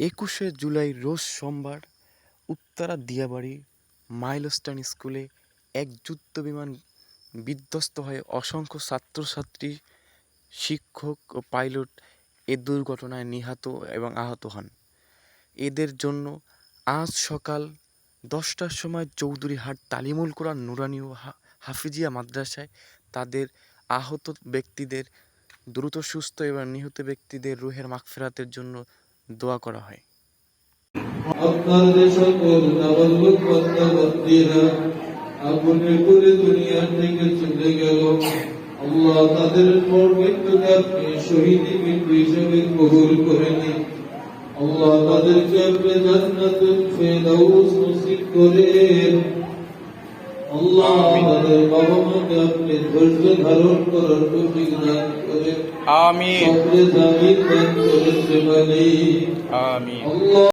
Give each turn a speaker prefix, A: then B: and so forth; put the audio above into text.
A: 21শে জুলাই রোজ সোমবার উত্তরা দিয়াবাড়ি মাইলস্টোন স্কুলে এক যুদ্ধবিমান বিধ্বস্ত হয়ে অসংখ্য ছাত্রছাত্রী, শিক্ষক ও পাইলট এ দুর্ঘটনায় নিহত এবং আহত হন। এদের জন্য আজ সকাল 10টার সময় চৌধুরীহাট তালিমুল কোরআন নুরানী ও হাফিজিয়া মাদ্রাসায় তাদের আহত ব্যক্তিদের দ্রুত সুস্থ এবং নিহত ব্যক্তিদের রুহের মাগফিরাতের জন্য দোয়া করা হয়।
B: আপনার যে সকল নাবালক বান্দা-বান্দীরা আপনি করে দুনিয়া থেকে চলে গেল, আল্লাহ তাদের মৃত্যুকে আপনি শহীদি মৃত্যু হিসেবে কবুল করে নিন। আল্লাহ তাদেরকে আপনি জান্নাতুল ফেরদাউস নসিব করেন। আল্লাহ তাদের বাবা মাকে আপনি ধৈর্য ধারণ করার তৌফিক দান করেন।
C: আমিন।
B: সবরে জামিন দান করেন। আমিন।
C: আমিন।
B: আল্লাহ